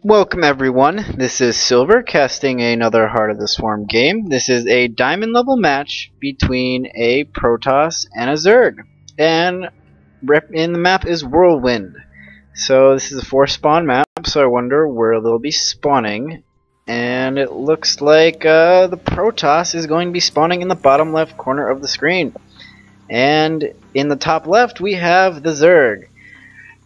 Welcome everyone, this is Silver casting another Heart of the Swarm game. This is a diamond level match between a Protoss and a Zerg. And in the map is Whirlwind. So this is a 4-spawn map, so I wonder where they'll be spawning. And it looks like the Protoss is going to be spawning in the bottom left corner of the screen. And in the top left we have the Zerg.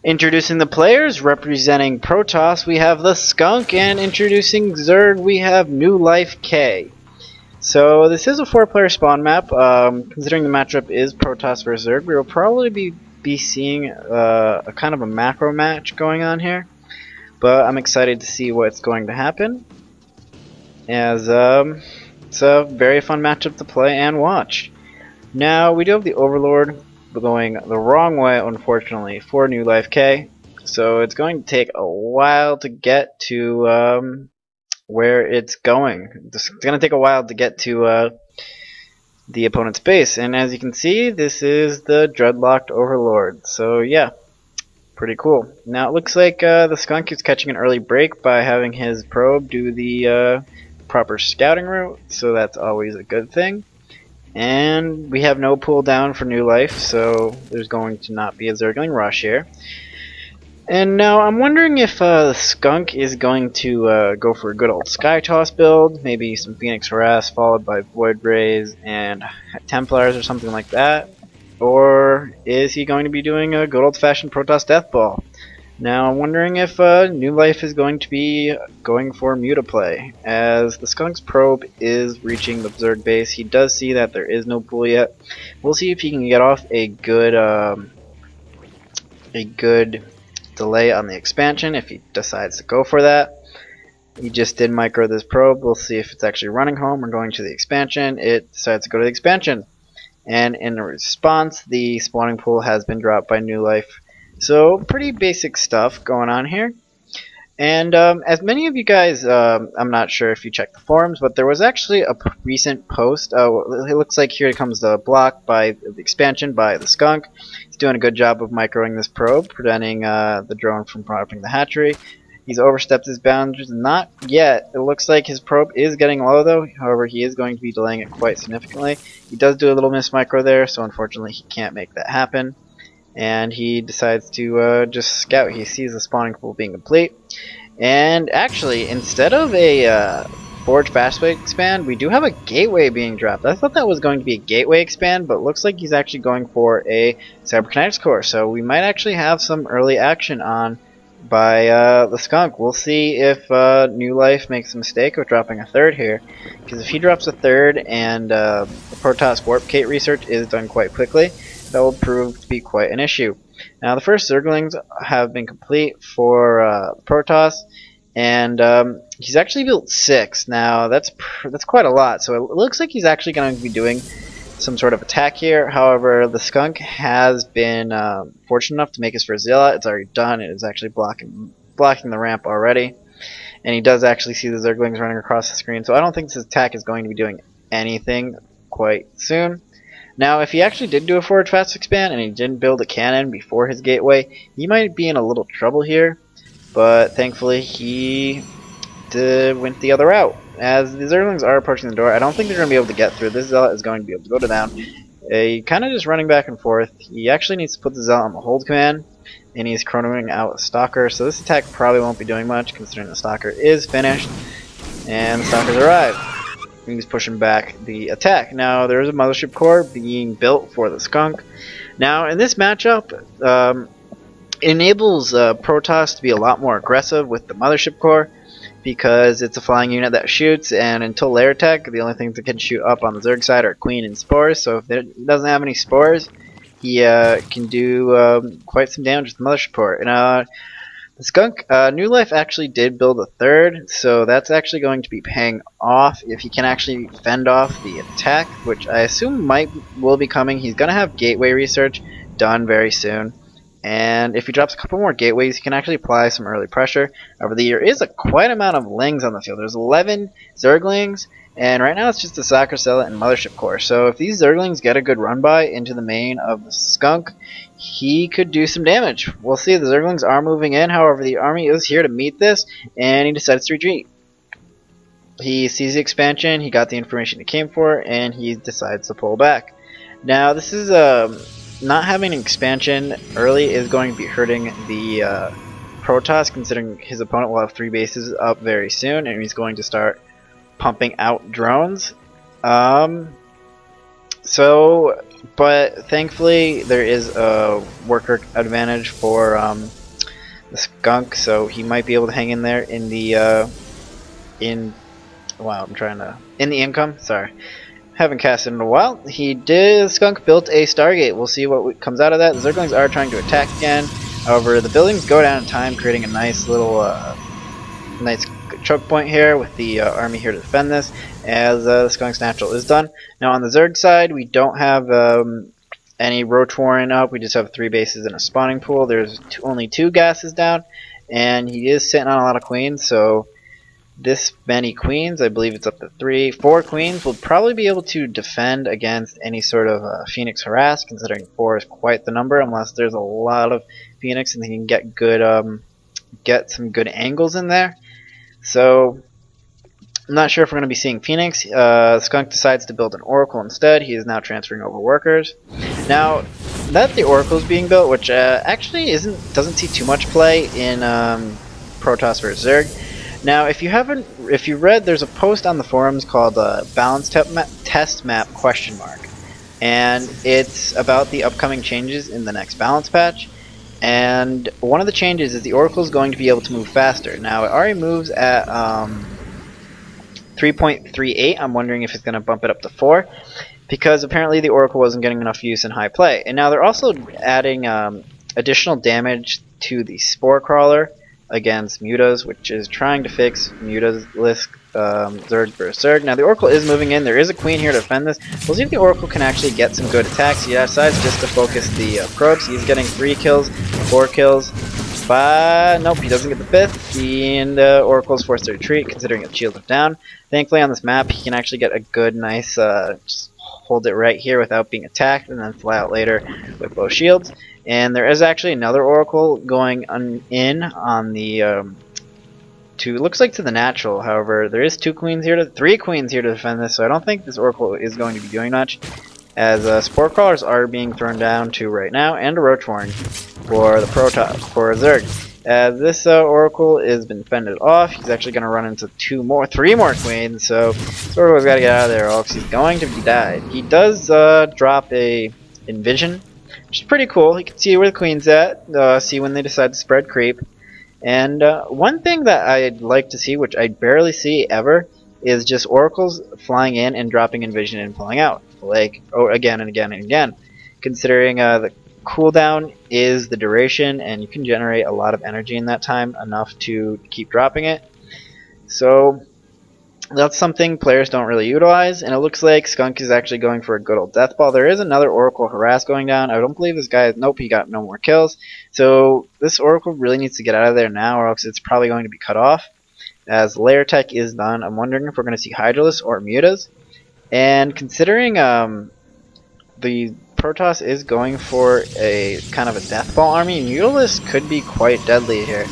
Introducing the players, representing Protoss, we have TheSkunk, and introducing Zerg, we have NewLifeK. So this is a 4-player spawn map. Considering the matchup is Protoss versus Zerg, we will probably be seeing a kind of a macro match going on here. But I'm excited to see what's going to happen, as it's a very fun matchup to play and watch. Now we do have the Overlord going the wrong way, unfortunately, for NewLifeK, so it's going to take a while to get to where it's going. It's going to take a while to get to the opponent's base, and as you can see, this is the dreadlocked Overlord. So yeah, pretty cool. Now it looks like the Skunk is catching an early break by having his probe do the proper scouting route, so that's always a good thing. And we have no pull down for New Life, so there's going to not be a Zergling rush here. And now I'm wondering if the Skunk is going to go for a good old Sky Toss build, maybe some Phoenix Harass followed by Void Rays and Templars or something like that. Or is he going to be doing a good old fashioned Protoss Death Ball? Now I'm wondering if New Life is going to be going for Mutaplay, as the Skunk's probe is reaching the Zerg base. He does see that there is no pool yet. We'll see if he can get off a good delay on the expansion if he decides to go for that. He just did micro this probe. We'll see if it's actually running home or going to the expansion. It decides to go to the expansion, and in response, the spawning pool has been dropped by New Life. So pretty basic stuff going on here. And as many of you guys, I'm not sure if you checked the forums, but there was actually a recent post. It looks like here comes the block by the expansion by the Skunk. He's doing a good job of microing this probe, preventing the drone from dropping the hatchery. He's overstepped his boundaries. Not yet. It looks like his probe is getting low though. However, he is going to be delaying it quite significantly. He does do a little miss micro there, so unfortunately he can't make that happen. And he decides to just scout. He sees the spawning pool being complete. And actually, instead of a Forge Fastway expand, we do have a Gateway being dropped. I thought that was going to be a Gateway expand, but it looks like he's actually going for a Cyberkinetics core. So we might actually have some early action on by the Skunk. We'll see if New Life makes a mistake of dropping a third here. Because if he drops a third and the Protoss Warp Kate research is done quite quickly, that will prove to be quite an issue. Now the first Zerglings have been complete for Protoss, and he's actually built 6. Now that's quite a lot, so it looks like he's actually going to be doing some sort of attack here. However, the Skunk has been fortunate enough to make his first Zealot. It's already done. It is actually blocking the ramp already, and he does actually see the Zerglings running across the screen, so I don't think this attack is going to be doing anything quite soon. Now, if he actually did do a Forward Fast Expand and he didn't build a cannon before his Gateway, he might be in a little trouble here. But thankfully, he went the other route. As the Zerglings are approaching the door, I don't think they're going to be able to get through. This Zealot is going to be able to go to down. Kind of just running back and forth. He actually needs to put the Zealot on the hold command, and he's chronoing out a Stalker. So this attack probably won't be doing much, considering the Stalker is finished, and the Stalkers arrive. He's pushing back the attack. Now there's a Mothership Core being built for the Skunk. Now in this matchup, it enables Protoss to be a lot more aggressive with the Mothership Core, because it's a flying unit that shoots, and until lair tech, the only things that can shoot up on the Zerg side are Queen and Spores. So if it doesn't have any Spores, he can do quite some damage with the Mothership Core. And the Skunk, New Life actually did build a third, so that's actually going to be paying off if he can actually fend off the attack, which I assume will be coming. He's going to have Gateway research done very soon, And if he drops a couple more gateways, he can actually apply some early pressure. However, there is a quite amount of lings on the field. There's 11 Zerglings, and right now it's just the Soccer Cell and Mothership Core. So if these Zerglings get a good run by into the main of the Skunk, he could do some damage. We'll see. The Zerglings are moving in. However, the army is here to meet this, and he decides to retreat. He sees the expansion, he got the information he came for, and he decides to pull back. Now, this is not having an expansion early is going to be hurting the Protoss, considering his opponent will have 3 bases up very soon, and he's going to start pumping out drones. But thankfully there is a worker advantage for the Skunk, so he might be able to hang in there in the in the income. Sorry. Haven't casted in a while. Skunk built a Stargate. We'll see what comes out of that. The Zerglings are trying to attack again. However, the buildings go down in time, creating a nice little nice choke point here with the army here to defend this, as the Skunk's natural is done. Now on the Zerg side, we don't have any Roach Warren up. We just have 3 bases and a spawning pool. There's only 2 gases down, and he is sitting on a lot of queens, so this many queens, I believe it's up to 4 queens, will probably be able to defend against any sort of Phoenix harass, considering 4 is quite the number, unless there's a lot of Phoenix and they can get good, get some good angles in there. So I'm not sure if we're going to be seeing Phoenix. Skunk decides to build an Oracle instead. He is now transferring over workers. Now that the Oracle is being built, which actually doesn't see too much play in Protoss vs Zerg. Now, if you read, there's a post on the forums called Balance Test Map ? And it's about the upcoming changes in the next balance patch. And one of the changes is the Oracle is going to be able to move faster. Now, it already moves at 3.38. I'm wondering if it's going to bump it up to 4, because apparently the Oracle wasn't getting enough use in high play. And now they're also adding additional damage to the Spore Crawler against Mutas, which is trying to fix Muta's list Zerg vs Zerg. Now the Oracle is moving in. There is a queen here to defend this. We'll see if the Oracle can actually get some good attacks. He decides just to focus the probes. He's getting 3 kills, 4 kills. But nope, he doesn't get the 5th. And Oracle is forced to retreat, considering its shields are down. Thankfully on this map he can actually get a good, nice, just hold it right here without being attacked, and then fly out later with both shields. And there is actually another Oracle going in on the looks like to the natural. However, there is 3 queens here to defend this, so I don't think this Oracle is going to be doing much, as Spore Crawlers are being thrown down to right now, and a Roach Warren for the Protoss for Zerg. As this Oracle has been fended off, he's actually going to run into 3 more queens, so this Oracle's got to get out of there, or else he's going to be died. He does drop a Envision, which is pretty cool. He can see where the queen's at, see when they decide to spread creep. And one thing that I'd like to see, which I barely see ever, is just Oracles flying in and dropping Envision and pulling out, like again and again and again. Considering the cooldown is the duration, and you can generate a lot of energy in that time, enough to keep dropping it. So that's something players don't really utilize, and it looks like Skunk is actually going for a good old death ball. There is another Oracle harass going down. I don't believe this guy, nope, he got no more kills. So this Oracle really needs to get out of there now, or else it's probably going to be cut off. As layer tech is done, I'm wondering if we're going to see Hydralisks or Mutas. And considering the Protoss is going for a kind of a death ball army, Mutalisks could be quite deadly here,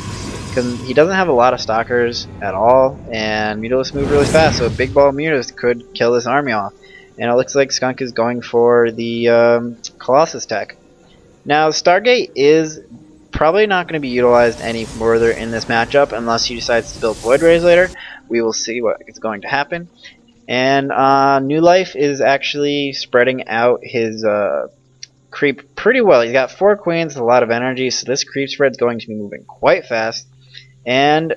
because he doesn't have a lot of stalkers at all, and Mutalisks move really fast, so a big ball of Mutas could kill this army off. And it looks like Skunk is going for the Colossus tech. Now, Stargate is probably not going to be utilized any further in this matchup unless he decides to build Void Rays later. We will see what is going to happen. And NewLife is actually spreading out his creep pretty well. He's got 4 queens with a lot of energy, so this creep spread is going to be moving quite fast. And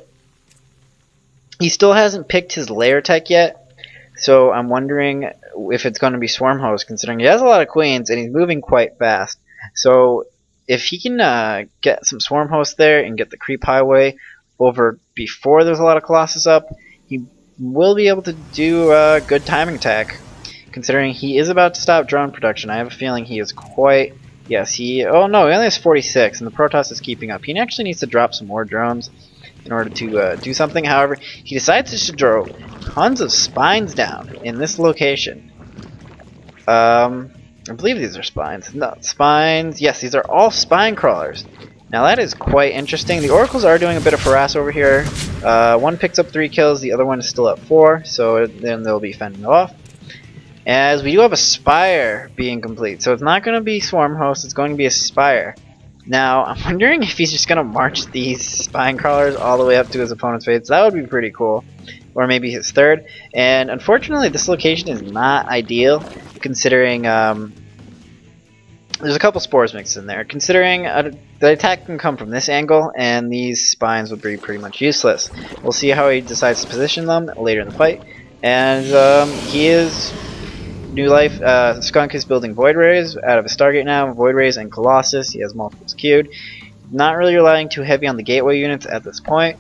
he still hasn't picked his layer tech yet, so I'm wondering if it's going to be Swarm Host, considering he has a lot of queens and he's moving quite fast. So if he can get some Swarm Host there and get the creep highway over before there's a lot of Colossus up, he will be able to do a good timing attack, considering he is about to stop drone production. I have a feeling he is quite Yes, oh no, he only has 46, and the Protoss is keeping up. He actually needs to drop some more drones in order to do something. However, he decides to throw tons of spines down in this location. I believe these are spines. No, spines. Yes, these are all spine crawlers. Now that is quite interesting. The Oracles are doing a bit of harass over here. One picks up 3 kills, the other one is still at 4, so then they'll be fending off. As we do have a Spire being complete, so it's not going to be Swarm Host, it's going to be a Spire. Now, I'm wondering if he's just going to march these spine crawlers all the way up to his opponent's face. That would be pretty cool. Or maybe his third. And unfortunately, this location is not ideal, considering there's a couple spores mixed in there. Considering the attack can come from this angle, and these spines would be pretty much useless. We'll see how he decides to position them later in the fight. And he is... NewLifeK, Skunk is building Void Rays out of a Stargate now, Void Rays and Colossus. He has multiples queued. Not really relying too heavy on the gateway units at this point.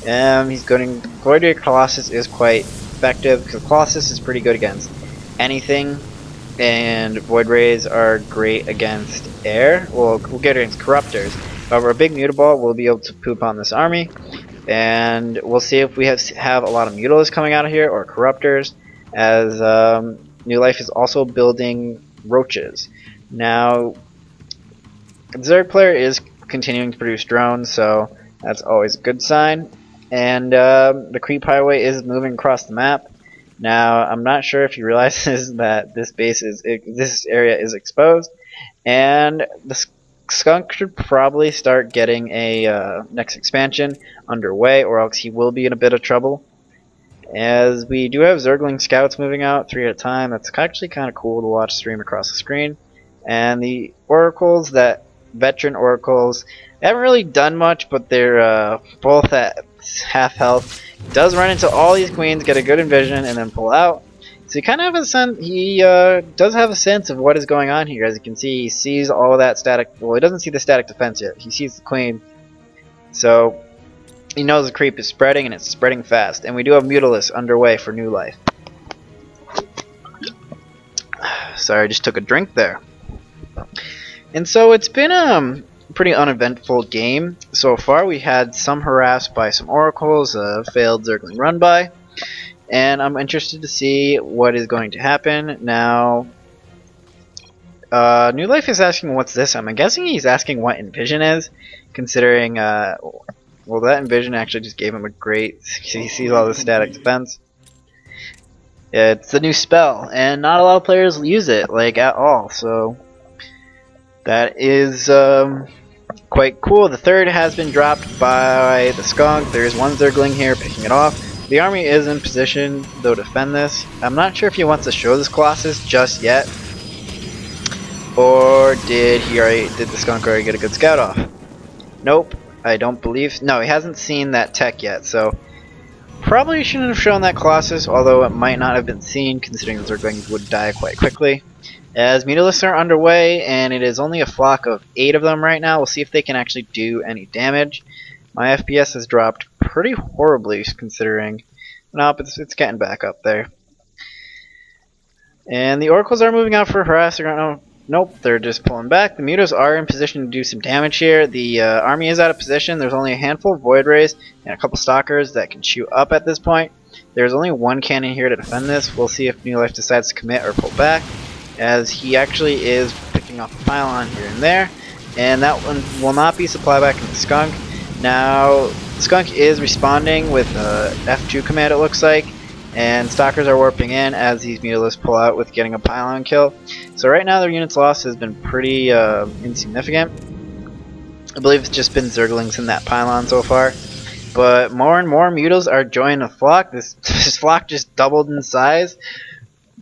He's going Void Ray Colossus is quite effective because Colossus is pretty good against anything, and Void Rays are great against air. Well, we'll get against Corruptors. However, a big Mutable will be able to poop on this army, and we'll see if we have a lot of Mutalis coming out of here or Corruptors, as NewLifeK is also building Roaches. Now, the Zerg player is continuing to produce drones, so that's always a good sign. And the creep highway is moving across the map. Now, I'm not sure if he realizes that this area is exposed, and the Skunk should probably start getting a next expansion underway, or else he will be in a bit of trouble. As we do have Zergling scouts moving out 3 at a time. That's actually kind of cool to watch stream across the screen. And the Oracles, that veteran Oracles, they haven't really done much, but they're both at half health. Does run into all these queens, get a good envision, and then pull out. So you kind of have a sense. He does have a sense of what is going on here. As you can see, he sees all of that static. Well, he doesn't see the static defense yet. He sees the queen. So he knows the creep is spreading, and it's spreading fast. And we do have Mutalis underway for NewLifeK. Sorry, I just took a drink there. And so it's been a pretty uneventful game so far. We had some harass by some Oracles, a failed Zergling run by, and I'm interested to see what is going to happen. Now, NewLifeK is asking what's this? I'm guessing he's asking what Envision is, considering, well, that Envision actually just gave him a great, he sees all the static defense. It's a new spell, and not a lot of players use it, like, at all, so that is quite cool. The third has been dropped by the Skunk. There is one Zergling here picking it off. The army is in position, though, to defend this. I'm not sure if he wants to show this Colossus just yet, or did the Skunk already get a good scout off? Nope, I don't believe. No, he hasn't seen that tech yet, so probably shouldn't have shown that Colossus, although it might not have been seen, considering the Zerglings would die quite quickly. As Mutalis are underway, and it is only a flock of 8 of them right now. We'll see if they can actually do any damage. My FPS has dropped pretty horribly, considering. Nope, it's getting back up there. And the Oracles are moving out for harass. Nope, they're just pulling back. The Mutas are in position to do some damage here. The army is out of position. There's only a handful of Void Rays and a couple Stalkers that can shoot up at this point. There's only one cannon here to defend this. We'll see if NewLifeK decides to commit or pull back, as he actually is picking off a pylon here and there, and that one will not be supply back in the Skunk. Now, the Skunk is responding with a F2 command, it looks like, and Stalkers are warping in as these Mutalists pull out with getting a pylon kill. So right now their units lost has been pretty insignificant. I believe it's just been Zerglings in that pylon so far. But more and more Mutals are joining the flock. This flock just doubled in size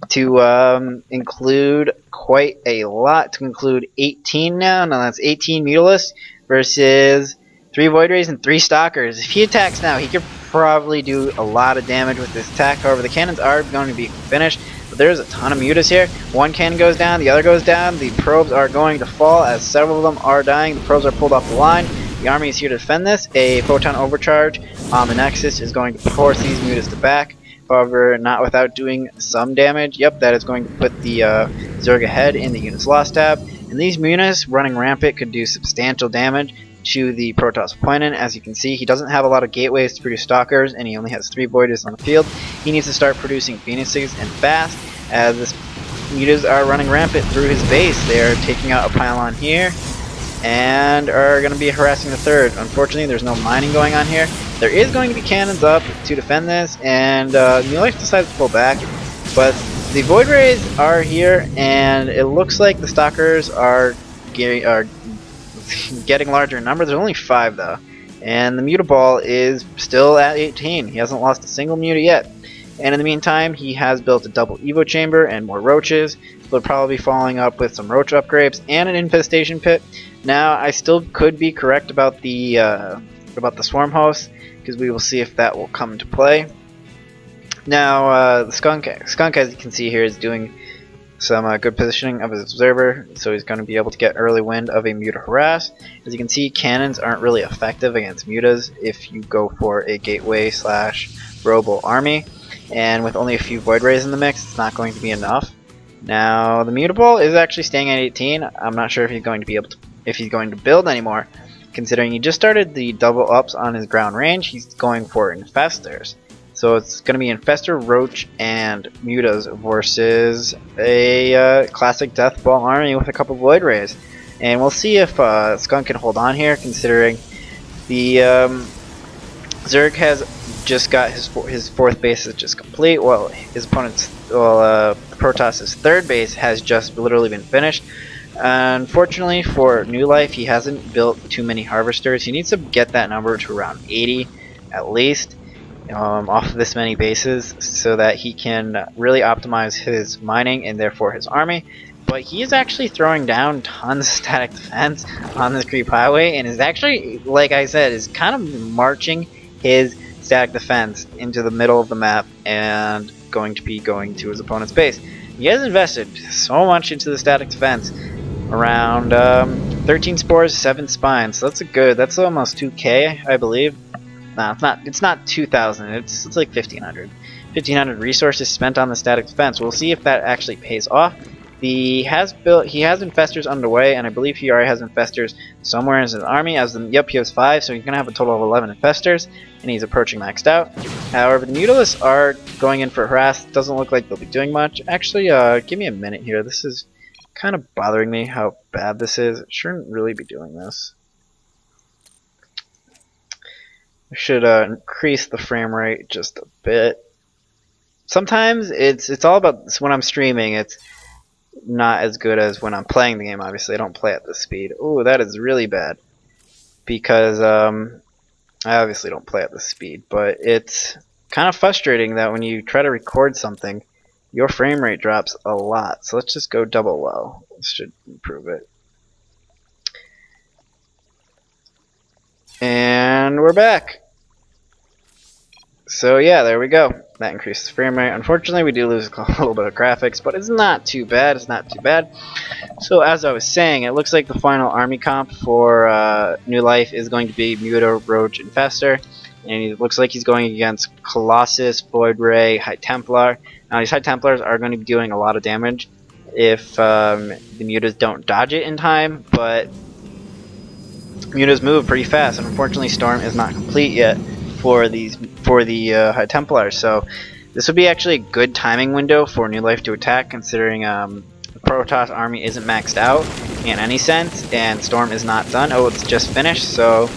to include quite a lot, to include 18 now. Now that's 18 Mutalists versus 3 Void Rays and 3 Stalkers. If he attacks now, he could probably do a lot of damage with this attack. However, the cannons are going to be finished, but there's a ton of Mutas here. One cannon goes down, the other goes down. The probes are going to fall as several of them are dying. The probes are pulled off the line. The army is here to defend this. A photon overcharge on the Nexus is going to force these Mutas to back. However, not without doing some damage. Yep, that is going to put the Zerg ahead in the units lost tab. And these Mutas running rampant could do substantial damage to the Protoss opponent. As you can see, he doesn't have a lot of gateways to produce Stalkers, and he only has 3 Voiders on the field. He needs to start producing Phoenixes and fast, as this Mutas are running rampant through his base. They are taking out a pylon here, and are going to be harassing the third. Unfortunately, there's no mining going on here. There is going to be cannons up to defend this, and NewLifeK decides to pull back, but the Void Rays are here, and it looks like the Stalkers are getting larger in number. There's only 5 though, and the Muta Ball is still at 18. He hasn't lost a single Muta yet, and in the meantime he has built a double Evo chamber and more roaches. So they'll probably be following up with some roach upgrades and an infestation pit. Now I still could be correct about the swarm host, because we will see if that will come into play. Now the skunk, as you can see here, is doing some good positioning of his observer, so he's going to be able to get early wind of a Muta harass. As you can see, cannons aren't really effective against Mutas if you go for a gateway / robo army, and with only a few Void Rays in the mix, it's not going to be enough. Now the Muta Ball is actually staying at 18. I'm not sure if he's going to be able to, if he's going to build anymore, considering he just started the double ups on his ground range. He's going for infestors. So it's going to be Infestor, Roach, and Mutas versus a classic Death Ball army with a couple Void Rays. And we'll see if Skunk can hold on here, considering the Zerg has just got his 4th base is just complete, while his opponent's, Protoss's 3rd base has just literally been finished. Unfortunately for NewLifeK, he hasn't built too many harvesters. He needs to get that number to around 80 at least. Off of this many bases, so that he can really optimize his mining and therefore his army. But he is actually throwing down tons of static defense on this creep highway, and is actually, like I said, is kind of marching his static defense into the middle of the map and going to be going to his opponent's base. He has invested so much into the static defense, around 13 spores, 7 spines. So that's almost 2k, I believe. No, it's not 2,000. It's like 1,500. 1,500 resources spent on the static defense. We'll see if that actually pays off. He has infestors underway, and I believe he already has infestors somewhere in his army. Yep, he has 5, so he's gonna have a total of 11 infestors, and he's approaching maxed out. However, the Mutalists are going in for harass. Doesn't look like they'll be doing much. Actually, give me a minute here. This is kind of bothering me how bad this is. It shouldn't really be doing this. I should increase the frame rate just a bit. Sometimes it's all about when I'm streaming. It's not as good as when I'm playing the game. Obviously, I don't play at this speed. Ooh, that is really bad, because I obviously don't play at this speed. But it's kind of frustrating that when you try to record something, your frame rate drops a lot. So let's just go double low. This should improve it. And we're back. So yeah, there we go. That increases the frame rate. Unfortunately, we do lose a little bit of graphics, but it's not too bad. It's not too bad. So as I was saying, it looks like the final army comp for NewLifeK is going to be Muta, Roach, Infestor. And it looks like he's going against Colossus, Void Ray, High Templar. Now these High Templars are going to be doing a lot of damage if the Mutas don't dodge it in time, but Mutas move pretty fast, and unfortunately Storm is not complete yet for the High Templars. So this would be actually a good timing window for NewLifeK to attack, considering the Protoss army isn't maxed out in any sense, and Storm is not done. Oh, it's just finished, so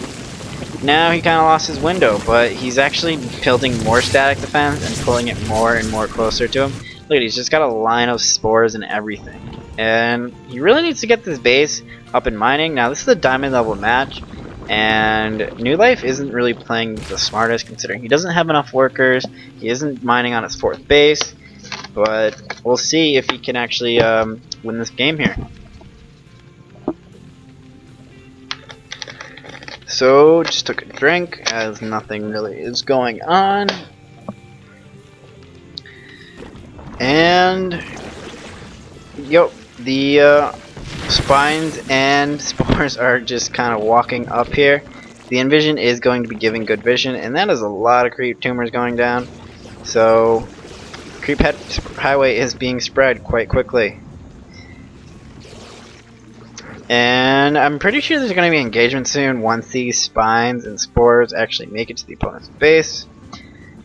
now he kind of lost his window, but he's actually building more static defense and pulling it more and more closer to him. Look at, he's just got a line of spores and everything. And he really needs to get this base up and mining. Now this is a diamond level match, and NewLifeK isn't really playing the smartest, considering he doesn't have enough workers. He isn't mining on his 4th base, but we'll see if he can actually win this game here. So just took a drink, as nothing really is going on. And yep, the spines and spores are just kind of walking up here. The Envision is going to be giving good vision, and that is a lot of creep tumors going down. So creep highway is being spread quite quickly. And I'm pretty sure there's going to be engagement soon once these spines and spores actually make it to the opponent's base.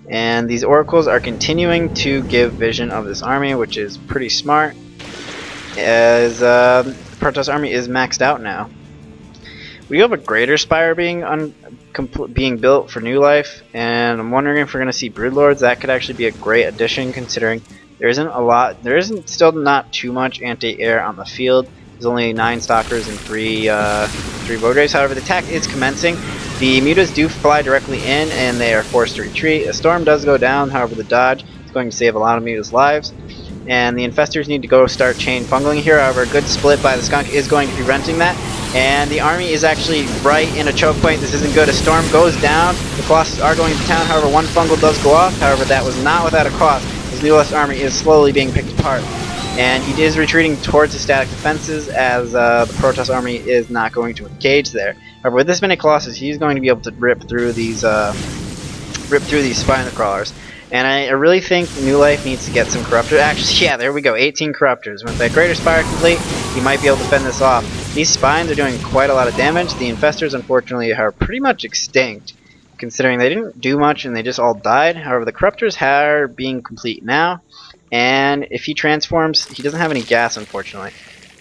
And these oracles are continuing to give vision of this army, which is pretty smart, as the Protoss army is maxed out now. We have a greater spire being built for New Life, and I'm wondering if we're going to see Broodlords. That could actually be a great addition, considering there isn't still not too much anti-air on the field. There's only 9 Stalkers and 3 Void Rays. However, the attack is commencing. The Mutas do fly directly in, and they are forced to retreat. A Storm does go down, however the dodge is going to save a lot of Mutas' lives. And the Infestors need to go start chain fungling here. However, a good split by the Skunk is going to be preventing that. And the army is actually right in a choke point. This isn't good. A Storm goes down. The Colossus are going to town. However, one fungal does go off. However, that was not without a cost. His NewLife's army is slowly being picked apart. And he is retreating towards the static defenses, as the Protoss army is not going to engage there. However, with this many Colossus, he's going to be able to rip through these spine crawlers. And I really think New Life needs to get some Corruptors. Actually, yeah, there we go, 18 Corruptors. With that Greater Spire complete, he might be able to fend this off. These spines are doing quite a lot of damage. The Infestors, unfortunately, are pretty much extinct, considering they didn't do much and they just all died. However, the Corruptors are being complete now. And if he transforms, he doesn't have any gas, unfortunately.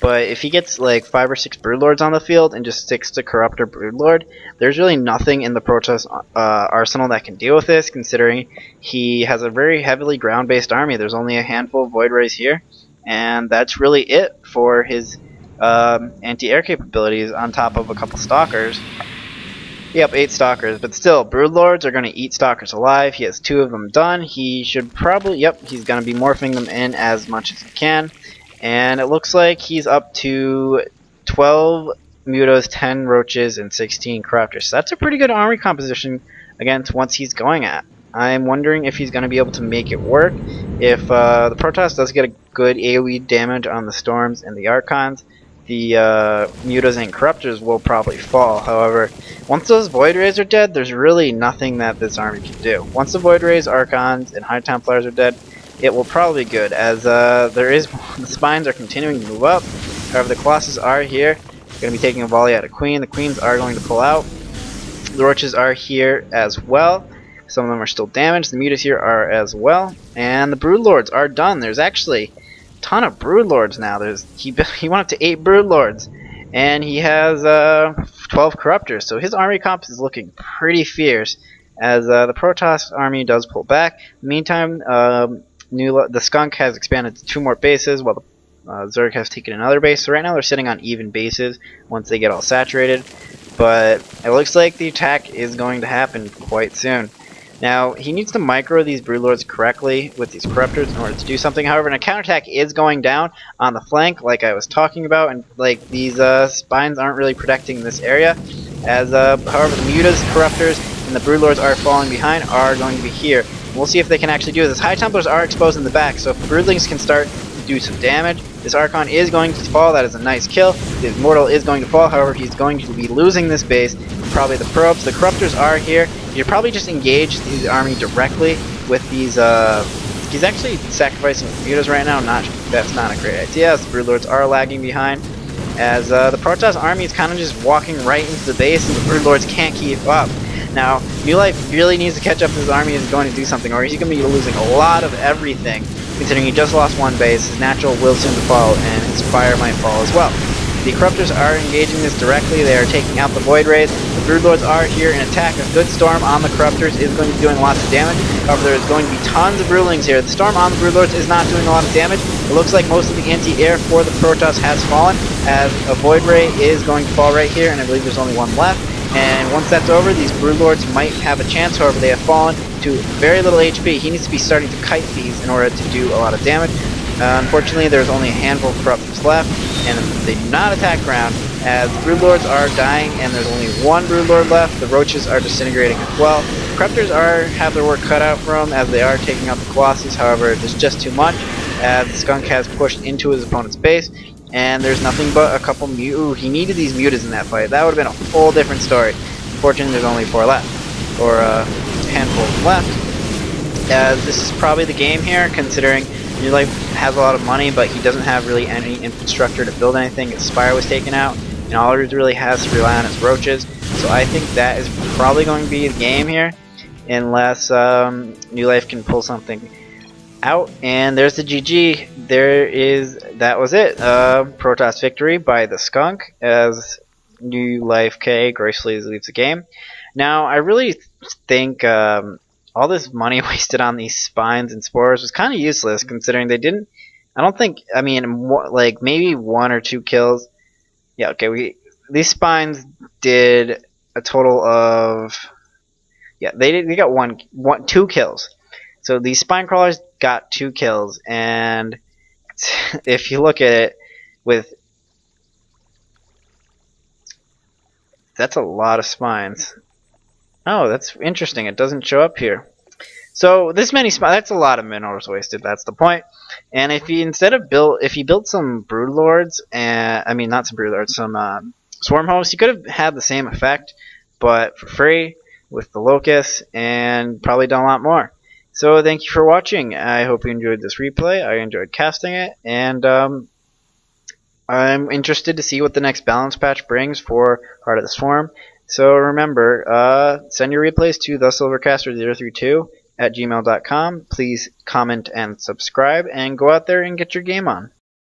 But if he gets like 5 or 6 Broodlords on the field and just sticks to Corruptor Broodlord, there's really nothing in the Protoss arsenal that can deal with this, considering he has a very heavily ground-based army. There's only a handful of Void Rays here, and that's really it for his anti-air capabilities on top of a couple Stalkers. Yep, 8 Stalkers, but still, Broodlords are going to eat Stalkers alive. He has 2 of them done. He should probably, yep, he's going to be morphing them in as much as he can. And it looks like he's up to 12 Mutos, 10 Roaches, and 16 Corruptors. So that's a pretty good army composition against once he's going at. I'm wondering if he's going to be able to make it work. If the Protoss does get a good AoE damage on the Storms and the Archons, the Mutas and Corruptors will probably fall. However, once those Void Rays are dead, there's really nothing that this army can do. Once the Void Rays, Archons, and High Templars are dead, it will probably be good, as the spines are continuing to move up. However, the Colossus are here, going to be taking a volley at a Queen. The Queens are going to pull out. The Roaches are here as well. Some of them are still damaged. The Mutas here are as well, and the Broodlords are done. There's actually a ton of Broodlords now. He went up to 8 Broodlords, and he has 12 Corruptors. So his army comp is looking pretty fierce, as the Protoss army does pull back. In the meantime, the Skunk has expanded to 2 more bases, while the Zerg has taken another base. So right now they're sitting on even bases once they get all saturated. But it looks like the attack is going to happen quite soon. Now, he needs to micro these Broodlords correctly with these Corruptors in order to do something. However, a counterattack is going down on the flank, like I was talking about, and like these spines aren't really protecting this area. As however, the Mutas, Corruptors, and the Broodlords are falling behind, are going to be here. We'll see if they can actually do this. High Templars are exposed in the back, so if Broodlings can start to do some damage, this Archon is going to fall. That is a nice kill. His Mortal is going to fall, however, he's going to be losing this base. Probably the probes. The Corruptors are here. You should probably just engage the army directly with these. He's actually sacrificing Mutas right now. That's not a great idea, as the Broodlords are lagging behind. As the Protoss army is kind of just walking right into the base, and the Broodlords can't keep up. Now, New Life really needs to catch up to his army and is going to do something, or he's going to be losing a lot of everything, considering he just lost 1 base. His natural will soon to fall, and his fire might fall as well. The Corruptors are engaging this directly. They are taking out the Void Rays. The Broodlords are here in attack. A good Storm on the Corruptors is going to be doing lots of damage. However, there is going to be tons of Broodlings here. The Storm on the Broodlords is not doing a lot of damage. It looks like most of the anti-air for the Protoss has fallen, as a Void Ray is going to fall right here, and I believe there's only 1 left. And once that's over, these Broodlords might have a chance. However, they have fallen to very little HP. He needs to be starting to kite these in order to do a lot of damage. Unfortunately, there's only a handful of Corruptors left, and they do not attack ground, as Broodlords are dying, and there's only 1 Broodlord left. The Roaches are disintegrating as well. Corruptors have their work cut out for them, as they are taking out the Colossus. However, it's just too much, as the Skunk has pushed into his opponent's base. And there's nothing but a couple he needed these Mutas in that fight. That would have been a whole different story. Unfortunately, there's only 4 left. Or a handful left. This is probably the game here, considering NewLifeK has a lot of money, but he doesn't have really any infrastructure to build anything. His Spire was taken out. and all it really has to rely on is roaches. So I think that is probably going to be the game here, unless New Life can pull something out. And there's the GG. That was it. Protoss victory by the skunk as NewLifeK gracefully leaves the game. Now I really think all this money wasted on these spines and spores was kind of useless, considering they didn't. I don't think. I mean, like maybe 1 or 2 kills. Yeah. Okay. These spines did a total of. Yeah, they got 2 kills. So these spine crawlers got 2 kills, and if you look at it, that's a lot of spines. Oh, that's interesting. It doesn't show up here. So this many spines, that's a lot of minerals wasted. That's the point. And if you built some brood lords, and I mean not some brood lords, some swarm hosts, you could have had the same effect, but for free with the locusts, and probably done a lot more. So thank you for watching. I hope you enjoyed this replay. I enjoyed casting it, and I'm interested to see what the next balance patch brings for Heart of the Swarm. So remember, send your replays to thesilvercaster032 at gmail.com. Please comment and subscribe, and go out there and get your game on.